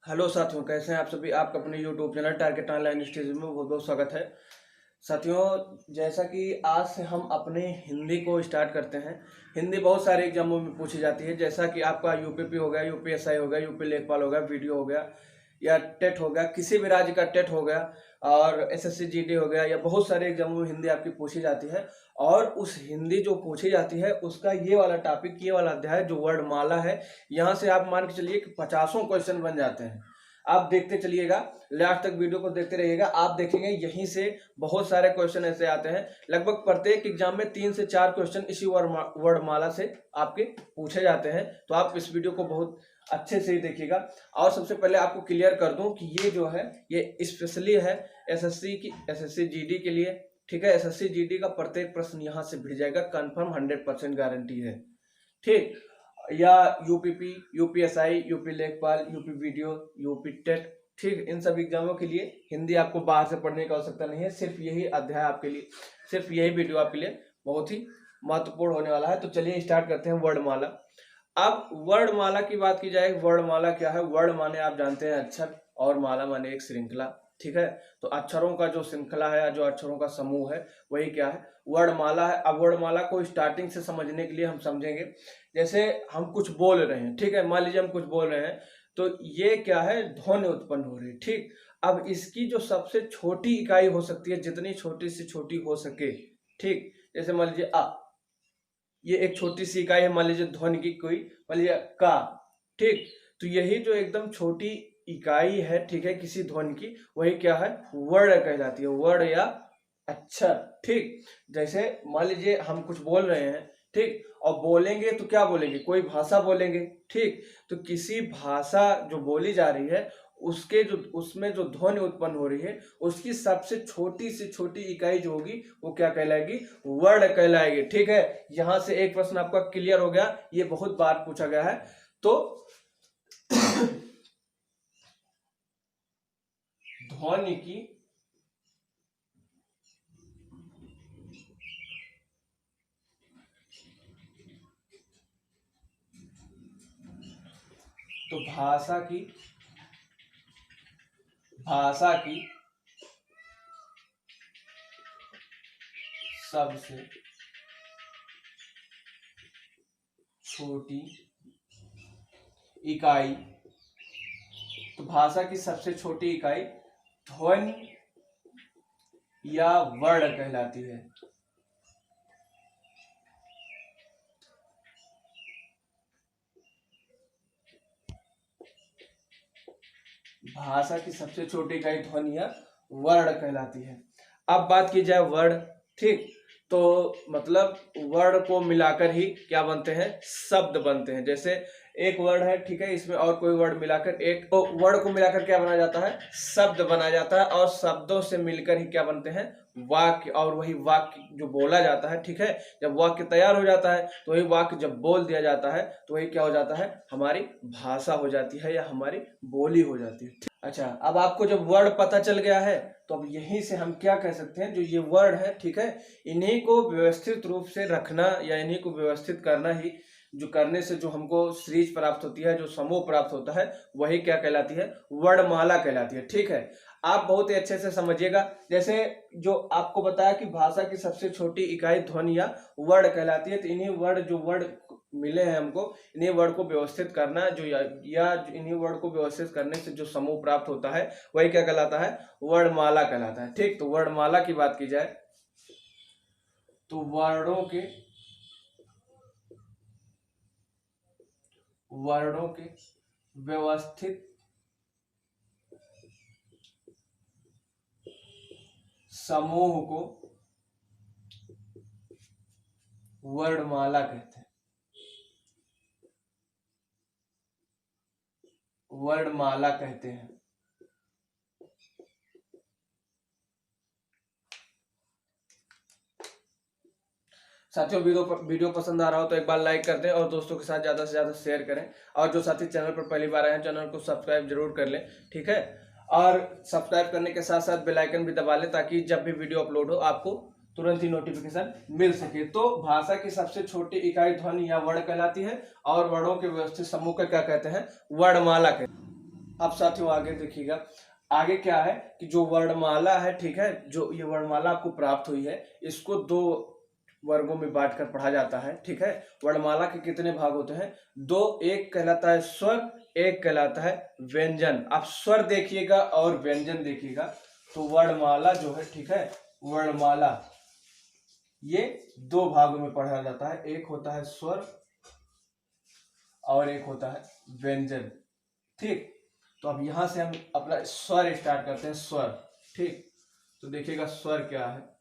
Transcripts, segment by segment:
Hello साथियों, कैसे हैं आप सभी। आपका अपने YouTube channel target online studies में बहुत बहुत स्वागत है। साथियों, जैसा कि आज से हम अपने हिंदी को स्टार्ट करते हैं। हिंदी बहुत सारे एग्जामों में पूछी जाती है, जैसा कि आपका यूपीपी हो गया, यूपीएसआई हो गया, यूपी लेखपाल हो गया, वीडियो हो गया या टेट हो गया, किसी भी राज्य का टेट हो गया और एसएससी जीडी हो गया, या बहुत सारे एग्जामों में हिंदी आपकी पूछी जाती है। और उस हिंदी जो पूछी जाती है उसका ये वाला टॉपिक, ये वाला अध्याय जो वर्णमाला है, यहाँ से आप मान के चलिए कि 50 क्वेश्चन बन जाते हैं। आप देखते चलिएगा, लास्ट तक वीडियो को देखते रहिएगा। आप देखेंगे यहीं से बहुत सारे क्वेश्चन ऐसे आते हैं। लगभग प्रत्येक एग्जाम में 3 से 4 क्वेश्चन इसी वर्णमाला से आपके पूछे जाते हैं। तो आप इस वीडियो को बहुत अच्छे से ही देखिएगा। और सबसे पहले आपको क्लियर कर दूं कि ये जो है ये स्पेशली है एसएससी जीडी के लिए। ठीक है, एसएससी जीडी का प्रत्येक प्रश्न यहाँ से भिड़ जाएगा, कंफर्म 100% गारंटी है। ठीक, या यूपीपी, यूपीएसआई, यूपी लेखपाल, यूपी वीडियो, यूपी टेट, ठीक, इन सब एग्जामों के लिए हिंदी आपको बाहर से पढ़ने की आवश्यकता नहीं है। सिर्फ यही अध्याय आपके लिए, सिर्फ यही वीडियो आपके लिए बहुत ही महत्वपूर्ण होने वाला है। तो चलिए स्टार्ट करते हैं वर्णमाला। अब वर्णमाला की बात की जाए, वर्णमाला क्या है। वर्ण माने आप जानते हैं अक्षर, और माला माने एक श्रृंखला। ठीक है, तो अक्षरों का जो श्रृंखला है, जो अक्षरों का समूह है, वही क्या है, वर्णमाला है। अब वर्णमाला को स्टार्टिंग से समझने के लिए हम समझेंगे, जैसे हम कुछ बोल रहे हैं, ठीक है, मान लीजिए हम कुछ बोल रहे हैं, तो ये क्या है, ध्वनि उत्पन्न हो रही है। ठीक, अब इसकी जो सबसे छोटी इकाई हो सकती है, जितनी छोटी से छोटी हो सके, ठीक, जैसे मान लीजिए आ, ये एक छोटी सी इकाई है, मान लीजिए ध्वनि की कोई, मान लीजिए का। ठीक, तो यही जो एकदम छोटी इकाई है, ठीक है, किसी ध्वनि की, वही क्या है, वर्ण कहलाती है, वर्ण या अक्षर। ठीक, जैसे मान लीजिए हम कुछ बोल रहे हैं, ठीक, और बोलेंगे तो क्या बोलेंगे, कोई भाषा बोलेंगे। ठीक, तो किसी भाषा जो बोली जा रही है उसके जो उसमें जो ध्वनि उत्पन्न हो रही है, उसकी सबसे छोटी से छोटी इकाई जो होगी वो क्या कहलाएगी, वर्ण कहलाएगी। ठीक है, यहां से एक प्रश्न आपका क्लियर हो गया, ये बहुत बार पूछा गया है। तो ध्वनि की तो भाषा की सबसे छोटी इकाई, तो भाषा की सबसे छोटी इकाई ध्वनि या वर्ण कहलाती है। भाषा की सबसे छोटी इकाई ध्वनि या वर्ण कहलाती है। अब बात की जाए वर्ण, ठीक, तो मतलब वर्ण को मिलाकर ही क्या बनते हैं, शब्द बनते हैं। जैसे एक वर्ड है, ठीक है, इसमें और कोई वर्ड मिलाकर, एक तो वर्ड को मिलाकर क्या बना जाता है, शब्द बना जाता है। और शब्दों से मिलकर ही क्या बनते हैं, वाक्य। और वही वाक्य जो बोला जाता है, ठीक है, जब वाक्य तैयार हो जाता है तो वही वाक्य जब बोल दिया जाता है तो वही क्या हो जाता है, हमारी भाषा हो जाती है या हमारी बोली हो जाती है। अच्छा, अब आपको जब वर्ड पता चल गया है तो अब यहीं से हम क्या कह सकते हैं, जो ये वर्ड है, ठीक है, इन्हीं को व्यवस्थित रूप से रखना या इन्हीं को व्यवस्थित करना ही, जो करने से जो हमको सीरीज प्राप्त होती है, जो समूह प्राप्त होता है, वही क्या कहलाती है, वर्णमाला कहलाती है। ठीक है, आप बहुत ही अच्छे से समझिएगा। जैसे जो आपको बताया कि भाषा की सबसे छोटी इकाई ध्वनि या वर्ण कहलाती है, तो इन्हीं वर्ड, जो वर्ड मिले हैं हमको, इन्हीं वर्ड को व्यवस्थित करना, जो या इन्हीं वर्ड को व्यवस्थित करने से जो समूह प्राप्त होता है, वही क्या कहलाता है, वर्णमाला कहलाता है। ठीक, तो वर्णमाला की बात की जाए तो वर्णों के व्यवस्थित समूह को वर्णमाला कहते हैं, वर्णमाला कहते हैं। साथियों, वीडियो पसंद आ रहा हो तो एक बार लाइक कर दें और दोस्तों के साथ ज़्यादा से ज़्यादा शेयर करें। और जो साथी चैनल पर पहली बार आए हैं, चैनल को सब्सक्राइब जरूर कर लें। ठीक है, और सब्सक्राइब करने के साथ साथ बेल आइकन भी दबा लें, ताकि जब भी वीडियो अपलोड हो आपको तुरंत ही नोटिफिकेशन मिल सके। तो भाषा की सबसे छोटी इकाई ध्वनि या वर्ण कहलाती है, और वर्णों के व्यवस्थित समूह को क्या कहते हैं, वर्णमाला कहते हैं। अब साथियों आगे देखिएगा, आगे क्या है कि जो वर्णमाला है, ठीक है, जो ये वर्णमाला आपको प्राप्त हुई है, इसको दो वर्गों में बांटकर पढ़ा जाता है, ठीक है। वर्णमाला के कितने भाग होते हैं? दो, एक कहलाता है स्वर, एक कहलाता है व्यंजन। आप स्वर देखिएगा और व्यंजन देखिएगा। तो वर्णमाला जो है, ठीक है, वर्णमाला ये दो भागों में पढ़ा जाता है, एक होता है स्वर और एक होता है व्यंजन, ठीक। तो अब यहां से हम अपना स्वर स्टार्ट करते हैं, स्वर, ठीक। तो देखिएगा स्वर क्या है।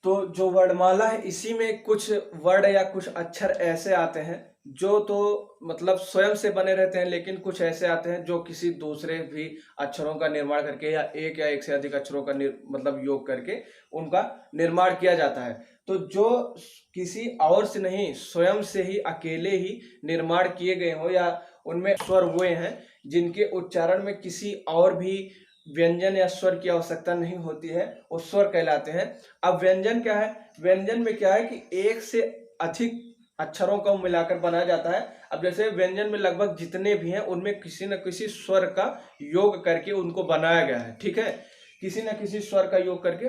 तो जो वर्णमाला है, इसी में कुछ वर्ड या कुछ अक्षर ऐसे आते हैं जो तो मतलब स्वयं से बने रहते हैं, लेकिन कुछ ऐसे आते हैं जो किसी दूसरे भी अक्षरों का निर्माण करके या एक से अधिक अक्षरों का मतलब योग करके उनका निर्माण किया जाता है। तो जो किसी और से नहीं, स्वयं से ही अकेले ही निर्माण किए गए हो, या उनमें स्वर हुए हैं जिनके उच्चारण में किसी और भी व्यंजन या स्वर की आवश्यकता नहीं होती है, वो स्वर कहलाते हैं। अब व्यंजन क्या है? व्यंजन में क्या है कि एक से अधिक अक्षरों को मिलाकर बनाया जाता है। अब जैसे व्यंजन में लगभग जितने भी हैं उनमें किसी न किसी स्वर का योग करके उनको बनाया गया है, ठीक है। किसी न किसी स्वर का योग करके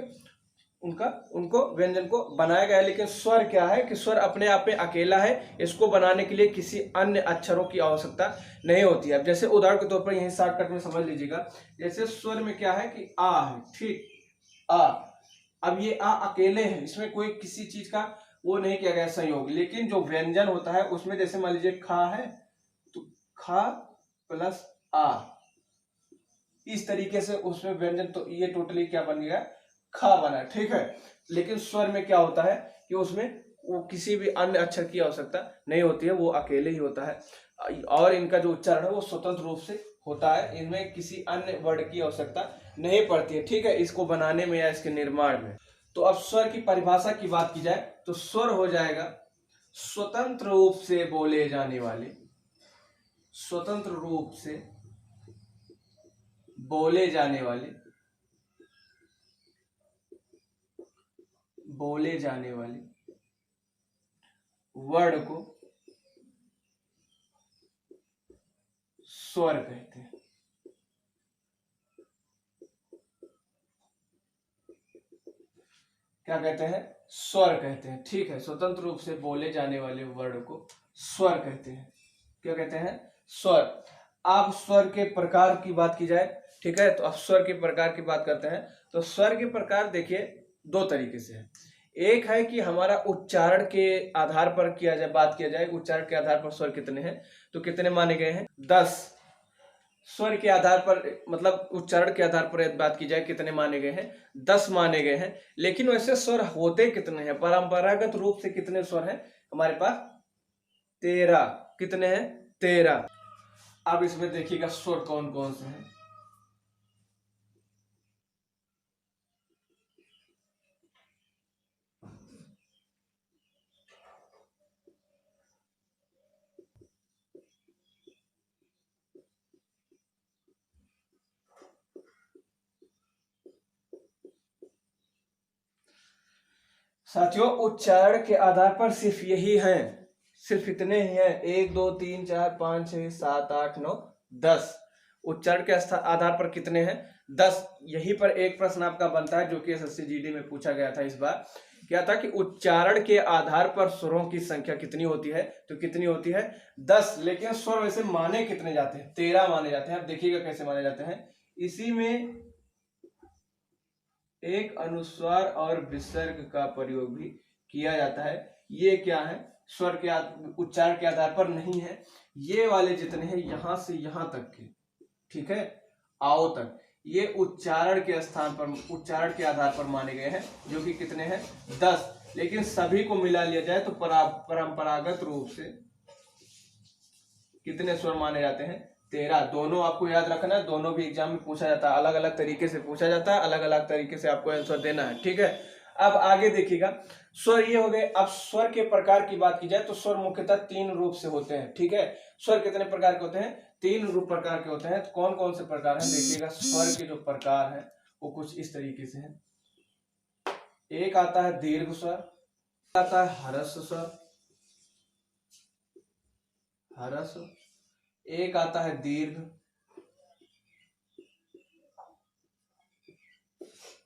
उनको व्यंजन को बनाया गया है। लेकिन स्वर क्या है कि स्वर अपने आप में अकेला है, इसको बनाने के लिए किसी अन्य अक्षरों की आवश्यकता नहीं होती है। अब जैसे उदाहरण के तौर पर यही शॉर्टकट में समझ लीजिएगा, जैसे स्वर में क्या है कि आ है, ठीक, आ। अब ये आ अकेले है, इसमें कोई किसी चीज का वो नहीं किया गया संयोग। लेकिन जो व्यंजन होता है उसमें जैसे मान लीजिए खा है, तो खा प्लस आ, इस तरीके से उसमें व्यंजन, तो ये टोटली क्या बन गया? खा बना, ठीक है। लेकिन स्वर में क्या होता है कि उसमें वो किसी भी अन्य अक्षर की आवश्यकता नहीं होती है, वो अकेले ही होता है और इनका जो उच्चारण है वो स्वतंत्र रूप से होता है, इनमें किसी अन्य वर्ड की आवश्यकता नहीं पड़ती है, ठीक है, इसको बनाने में या इसके निर्माण में। तो अब स्वर की परिभाषा की बात की जाए तो स्वर हो जाएगा स्वतंत्र रूप से बोले जाने वाले, स्वतंत्र रूप से बोले जाने वाले, बोले जाने वाले वर्ड को स्वर कहते हैं। क्या कहते हैं? स्वर कहते हैं, ठीक है। स्वतंत्र रूप से बोले जाने वाले वर्ड को स्वर कहते हैं। क्या कहते हैं? स्वर। अब स्वर के प्रकार की बात की जाए, ठीक है, तो अब स्वर के प्रकार की बात करते हैं। तो स्वर के प्रकार देखिए दो तरीके से है। एक है कि हमारा उच्चारण के आधार पर बात किया जाए, उच्चारण के आधार पर स्वर कितने हैं, तो कितने माने गए हैं? 10। स्वर के आधार पर मतलब उच्चारण के आधार पर बात की जाए कितने माने गए हैं? 10 माने गए हैं। लेकिन वैसे स्वर होते कितने हैं? परंपरागत रूप से कितने स्वर हैं हमारे पास? 13। कितने हैं? 13। अब इसमें देखिएगा स्वर कौन कौन से हैं। साथियों उच्चारण के आधार पर सिर्फ यही है, सिर्फ इतने ही हैं, 1 2 3 4 5 6 7 8 9 10। उच्चारण के आधार पर कितने हैं? 10। यही पर एक प्रश्न आपका बनता है जो कि एसएससी जीडी में पूछा गया था इस बार। क्या था कि उच्चारण के आधार पर स्वरों की संख्या कितनी होती है? तो कितनी होती है? 10। लेकिन स्वर वैसे माने कितने जाते हैं? 13 माने जाते हैं। अब देखिएगा कैसे माने जाते हैं। इसी में एक अनुस्वार और विसर्ग का प्रयोग भी किया जाता है। ये क्या है? स्वर के उच्चारण के आधार पर नहीं है। ये वाले जितने हैं यहां से यहां तक के, ठीक है, आओ तक, ये उच्चारण के स्थान पर, उच्चारण के आधार पर माने गए हैं, जो कि कितने हैं? 10। लेकिन सभी को मिला लिया जाए तो परंपरागत रूप से कितने स्वर माने जाते हैं? 13। दोनों आपको याद रखना है, दोनों भी एग्जाम में पूछा जाता है, अलग अलग तरीके से पूछा जाता है, अलग अलग तरीके से आपको आंसर देना है, ठीक है। अब आगे देखिएगा, स्वर ये हो गए। अब स्वर के प्रकार की बात की जाए तो स्वर मुख्यतः 3 रूप से होते हैं, ठीक है। स्वर कितने प्रकार के होते हैं? 3 रूप प्रकार के होते हैं। तो कौन कौन से प्रकार हैं? देखिएगा स्वर के जो प्रकार हैं वो कुछ इस तरीके से हैं। एक आता है दीर्घ स्वर, आता है हरस स्वर, हरस, एक आता है दीर्घ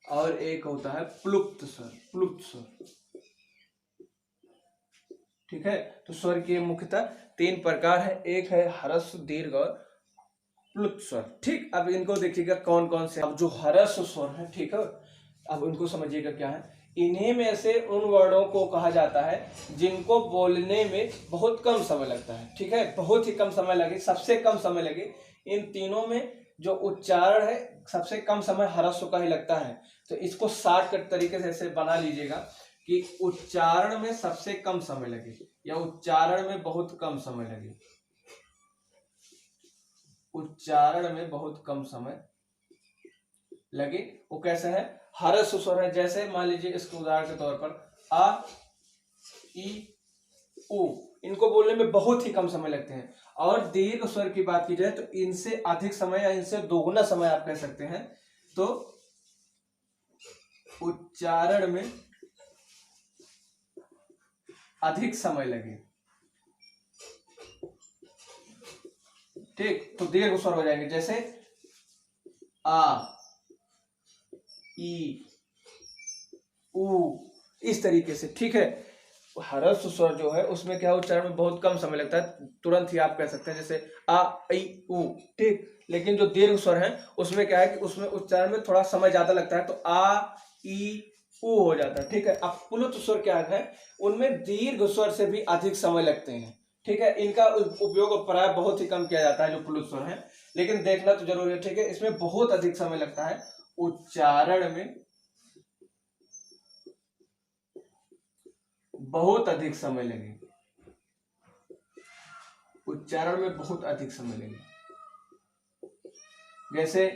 और एक होता है प्लुप्त स्वर, प्लुप्त स्वर। ठीक है, तो स्वर के मुख्यतः 3 प्रकार है, एक है ह्रस्व, दीर्घ और प्लुप्त स्वर। ठीक, अब इनको देखिएगा कौन कौन से। अब जो ह्रस्व स्वर है, ठीक है, अब इनको समझिएगा क्या है। इन्हीं में से उन वर्णों को कहा जाता है जिनको बोलने में बहुत कम समय लगता है। ठीक है, बहुत ही कम समय लगे, सबसे कम समय लगे। इन तीनों में जो उच्चारण है सबसे कम समय ह्रस्व का ही लगता है। तो इसको शॉर्टकट तरीके से ऐसे बना लीजिएगा कि उच्चारण में सबसे कम समय लगे या उच्चारण में बहुत कम समय लगे। उच्चारण में बहुत कम समय लगे, वो कैसे है, ह्रस्व स्वर है। जैसे मान लीजिए इसके उदाहरण के तौर पर आ, ई, उ, इनको बोलने में बहुत ही कम समय लगते हैं। और दीर्घ स्वर की बात की जाए तो इनसे अधिक समय या इनसे दोगुना समय आप कह सकते हैं। तो उच्चारण में अधिक समय लगे। ठीक, तो दीर्घ स्वर हो जाएंगे जैसे आ, ई, उ, इस तरीके से। ठीक है, ह्रस्व स्वर जो है उसमें क्या उच्चारण में बहुत कम समय लगता है, तुरंत ही आप कह सकते हैं जैसे आ, ई, उ। ठीक, लेकिन जो दीर्घ स्वर है उसमें क्या है कि उसमें उच्चारण में थोड़ा समय ज्यादा लगता है, तो आ, ई, उ हो जाता है। ठीक है, अब प्लुत स्वर क्या है, उनमें दीर्घ स्वर से भी अधिक समय लगते हैं। ठीक है, इनका उपयोग प्राय बहुत ही कम किया जाता है जो प्लुत स्वर है, लेकिन देखना तो जरूरी है। ठीक है, इसमें बहुत अधिक समय लगता है, उच्चारण में बहुत अधिक समय लगे, उच्चारण में बहुत अधिक समय लगे। जैसे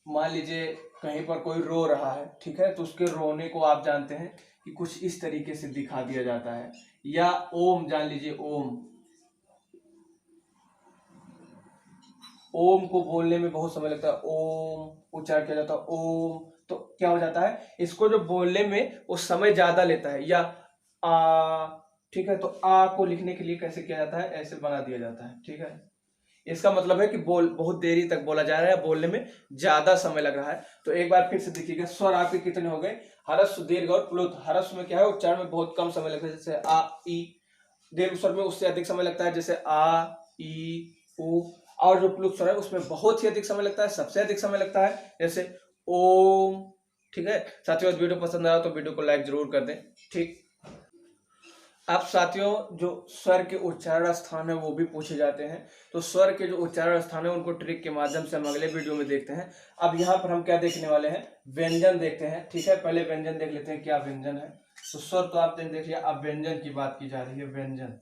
मान लीजिए कहीं पर कोई रो रहा है, ठीक है, तो उसके रोने को आप जानते हैं कि कुछ इस तरीके से दिखा दिया जाता है। या ओम जान लीजिए, ओम, ओम को बोलने में बहुत समय लगता है, ओम उच्चारण किया जाता है ओम, तो क्या हो जाता है, इसको जो बोलने में वो समय ज्यादा लेता है। या आ, ठीक है, तो आ को लिखने के लिए कैसे किया जाता है, ऐसे बना दिया जाता है। ठीक है, इसका मतलब है कि बोल बहुत देरी तक बोला जा रहा है, बोलने में ज्यादा समय लग रहा है। तो एक बार फिर से देखिएगा, स्वर आपके कितने हो गए, ह्रस्व, दीर्घ और प्लुत। ह्रस्व में क्या है, उच्चारण में बहुत कम समय लगता है, जैसे आ, ई। दीर्घ स्वर में उससे अधिक समय लगता है, जैसे आ, ई, उ। और जो प्लुत स्वर है उसमें बहुत ही अधिक समय लगता है, सबसे अधिक समय लगता है, जैसे ओम। ठीक है साथियों, वीडियो पसंद आया तो वीडियो को लाइक जरूर कर दें। ठीक, अब साथियों जो स्वर के उच्चारण स्थान है वो भी पूछे जाते हैं। तो स्वर के जो उच्चारण स्थान है उनको ट्रिक के माध्यम से हम अगले वीडियो में देखते हैं। अब यहाँ पर हम क्या देखने वाले हैं, व्यंजन देखते हैं। ठीक है, पहले व्यंजन देख लेते हैं, क्या व्यंजन है। तो स्वर तो आपने देख लिया, अब व्यंजन की बात की जा रही है। व्यंजन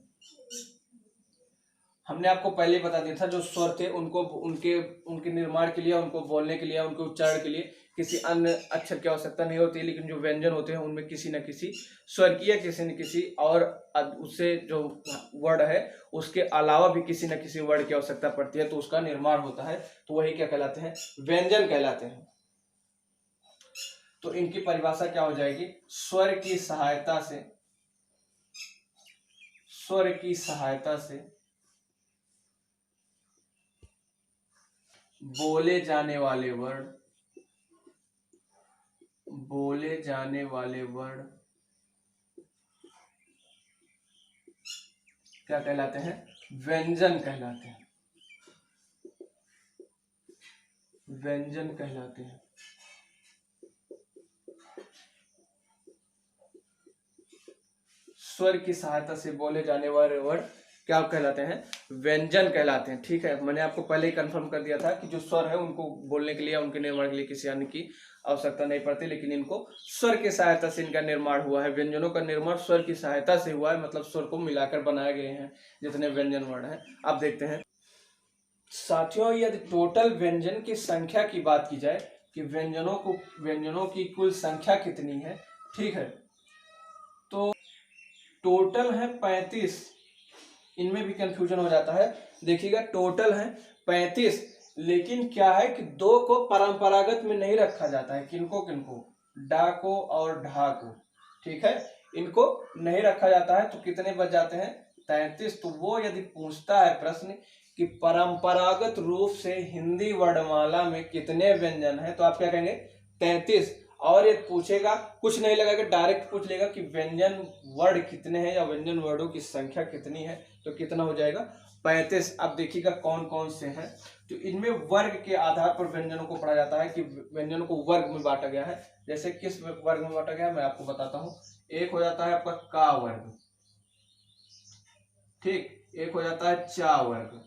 हमने आपको पहले ही बता दिया था, जो स्वर थे उनको उनके उनके निर्माण के लिए, उनको बोलने के लिए, उनके उच्चारण के लिए किसी अन्य अक्षर की आवश्यकता नहीं होती, लेकिन जो व्यंजन होते हैं उनमें किसी न किसी स्वर की या किसी न किसी और उससे जो वर्ड है उसके अलावा भी किसी न किसी वर्ड की आवश्यकता पड़ती है, तो उसका निर्माण होता है। तो वही क्या कहलाते हैं, व्यंजन कहलाते हैं। तो इनकी परिभाषा क्या हो जाएगी, स्वर की सहायता से, स्वर की सहायता से बोले जाने वाले वर्ड, बोले जाने वाले वर्ड क्या कहलाते हैं, व्यंजन कहलाते हैं, व्यंजन कहलाते हैं। स्वर की सहायता से बोले जाने वाले वर्ड क्या कहलाते हैं, व्यंजन कहलाते हैं। ठीक है, मैंने आपको पहले ही कंफर्म कर दिया था कि जो स्वर है उनको बोलने के लिए, उनके निर्माण के लिए किसी अन्य की आवश्यकता नहीं पड़ती, लेकिन इनको स्वर की सहायता से इनका निर्माण हुआ है। व्यंजनों का निर्माण स्वर की सहायता से हुआ है, मतलब स्वर को मिलाकर बनाए गए हैं जितने व्यंजन वर्ड हैं। अब देखते हैं साथियों, यदि टोटल व्यंजन की संख्या की बात की जाए कि व्यंजनों की कुल संख्या कितनी है, ठीक है, तो टोटल है 35। इनमें भी कंफ्यूजन हो जाता है। देखिएगा टोटल है 35, लेकिन क्या है कि दो को परंपरागत में नहीं रखा जाता है। किनको किनको, डा को और ढा को। ठीक है, इनको नहीं रखा जाता है, तो कितने बच जाते हैं, 33। तो वो यदि पूछता है प्रश्न कि परंपरागत रूप से हिंदी वर्णमाला में कितने व्यंजन हैं, तो आप क्या कहेंगे 33। और ये पूछेगा, कुछ नहीं लगाएगा, डायरेक्ट पूछ लेगा कि व्यंजन वर्ण कितने हैं या व्यंजन वर्णों की संख्या कितनी है, तो कितना हो जाएगा 35। अब देखिएगा कौन कौन से हैं। तो इनमें वर्ग के आधार पर व्यंजनों को पढ़ा जाता है कि व्यंजनों को वर्ग में बांटा गया है। जैसे किस वर्ग में बांटा गया है मैं आपको बताता हूं। एक हो जाता है आपका का वर्ग, ठीक, एक हो जाता है चा वर्ग,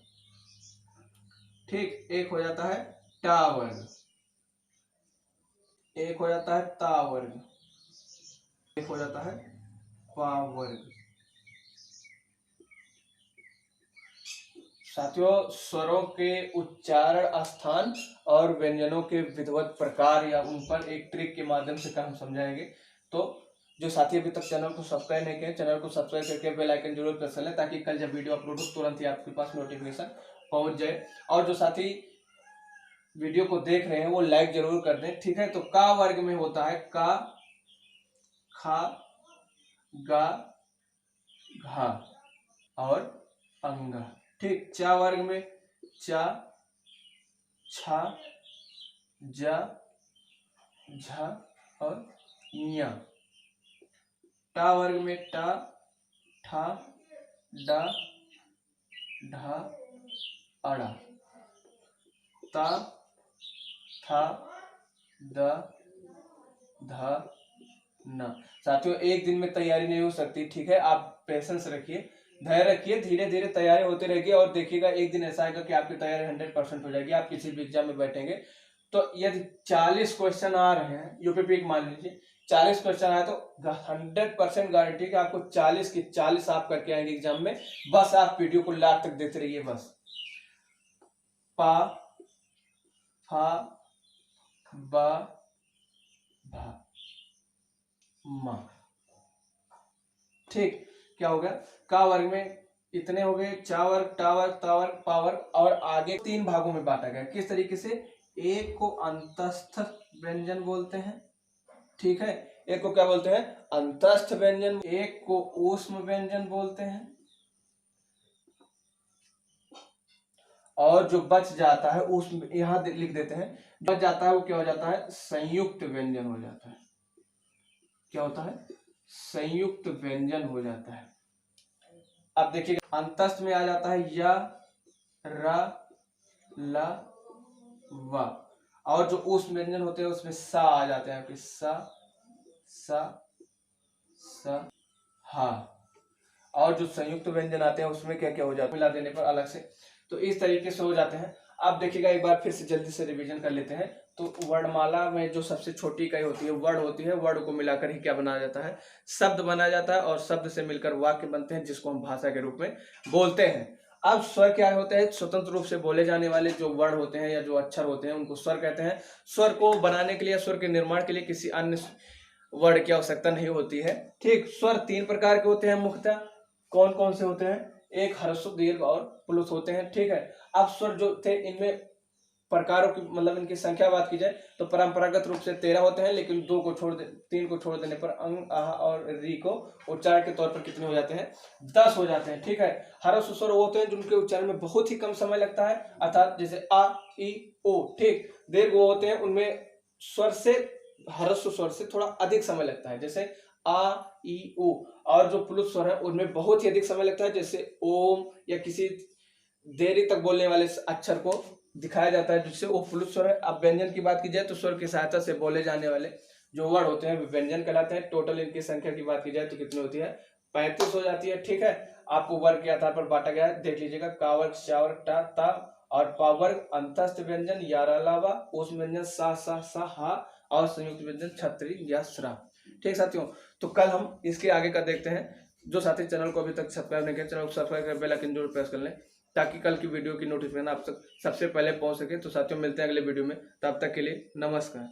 ठीक, एक हो जाता है टा वर्ग, एक हो जाता है ता वर्ग, एक हो जाता है पा वर्ग। साथियों, स्वरों के उच्चारण स्थान और व्यंजनों के विधिवत प्रकार या उन पर एक ट्रिक के माध्यम से हम समझाएंगे। तो जो साथी अभी तक चैनल को सब्सक्राइब नहीं किए, चैनल को सब्सक्राइब करके बेल आइकन जरूर प्रेस कर लें, ताकि कल जब वीडियो अपलोड हो तुरंत ही आपके पास नोटिफिकेशन पहुंच जाए। और जो साथी वीडियो को देख रहे हैं वो लाइक जरूर कर दें, ठीक है। तो का वर्ग में होता है का, खा, गा, घा और अंगा, ठीक। चा वर्ग में चा, छा, जा, झा और ञा। टा वर्ग में टा, ठा, डा, ढा, अड़ा। ता, था, दा, धा, ना। साथियों, एक दिन में तैयारी नहीं हो सकती, ठीक है। आप पेशेंस रखिए, धैर्य रखिए, धीरे धीरे तैयारी होती रहेगी और देखिएगा एक दिन ऐसा आएगा कि आपकी तैयारी 100% हो जाएगी। आप किसी भी एग्जाम में बैठेंगे तो यदि 40 क्वेश्चन आ रहे हैं, यूपीपी मान लीजिए 40 क्वेश्चन आए तो 100% गारंटी कि आपको 40 की 40 आप करके आएंगे एग्जाम में। बस आप वीडियो को लास्ट तक देखते रहिए। बस पा, फा, बा, भा, मा, ठीक। क्या हो गया, का वर्ग में इतने हो गए, चा वर्ग, टा वर्ग, ता वर्ग, पा वर्ग, और आगे 3 भागों में बांटा गया। किस तरीके से, एक को अंतस्थ व्यंजन बोलते हैं, ठीक है, एक को क्या बोलते हैं अंतस्थ व्यंजन, एक को ऊष्म व्यंजन बोलते हैं, और जो बच जाता है ऊष्म, यहां लिख देते हैं, बच जाता है वो क्या हो जाता है संयुक्त व्यंजन हो जाता है। क्या होता है, संयुक्त व्यंजन हो जाता है। अब देखिएगा अंतस्थ में आ जाता है या, रा, ला, वा, और जो ऊष्म व्यंजन होते हैं उसमें सा आ जाते हैं आपके, सा, सा, सा, हा। और जो संयुक्त व्यंजन आते हैं उसमें क्या क्या हो जाता है मिला देने पर अलग से, तो इस तरीके से हो जाते हैं। अब देखिएगा एक बार फिर से जल्दी से रिवीजन कर लेते हैं। तो वर्णमाला में जो सबसे छोटी इकाई होती है वर्ण होती है, वर्ण को मिलाकर ही क्या बनाया जाता है, शब्द बनाया जाता है, और शब्द से मिलकर वाक्य बनते हैं जिसको हम भाषा के रूप में बोलते हैं। अब स्वर क्या होते हैं, स्वतंत्र रूप से बोले जाने वाले जो वर्ण होते हैं या जो अक्षर होते हैं उनको स्वर कहते हैं। स्वर को बनाने के लिए, स्वर के निर्माण के लिए किसी अन्य वर्ण की आवश्यकता नहीं होती है, ठीक। स्वर 3 प्रकार के होते हैं मुख्यतः। कौन कौन से होते हैं, एक ह्रस्व, दीर्घ और प्लुत होते हैं, ठीक है। अब स्वर जो थे इनमें प्रकारों की मतलब इनकी संख्या बात की जाए तो परंपरागत रूप से 13 होते हैं, लेकिन 3 को छोड़ देने पर अंग, आह और री को उच्चारण के तौर पर कितने हो जाते हैं 10 हो जाते हैं, ठीक है। ह्रस्व स्वर वो होते हैं जिनके उच्चारण में बहुत ही कम समय लगता है, अर्थात जैसे आ, ई, ओ, ठीक। दीर्घ वो होते हैं उनमें स्वर से, ह्रस्व स्वर से थोड़ा अधिक समय लगता है, जैसे आ, ई, ओ। और जो प्लुत स्वर है उनमें बहुत ही अधिक समय लगता है, जैसे ओम, या किसी देरी तक बोलने वाले अक्षर को दिखाया जाता है जिससे वो प्लुत स्वर है। अब व्यंजन की बात की जाए तो स्वर की सहायता से बोले जाने वाले जो वर्ण होते हैं व्यंजन कहलाते हैं। टोटल इनकी संख्या की बात की जाए तो कितनी होती है 35 हो जाती है, ठीक है। आपको वर्ग के आधार पर बांटा गया है, देख लीजिएगा, का वर्ग, चा वर्ग, टा, ता और पा वर्ग, अंतस्थ व्यंजन, यारा, लावा, ऊष्म व्यंजन, सा, सा, सा, हा, और संयुक्त व्यंजन छत्री या श्रा, ठीक साथियों। तो कल हम इसके आगे का देखते हैं। जो साथी चैनल को अभी तक सब्सक्राइब नहीं किया, चैनल को सब्सक्राइब कर बेल आइकन जरूर प्रेस कर लें, ताकि कल की वीडियो की नोटिफिकेशन आप तक सबसे पहले पहुंच सके। तो साथियों मिलते हैं अगले वीडियो में, तब तक के लिए नमस्कार।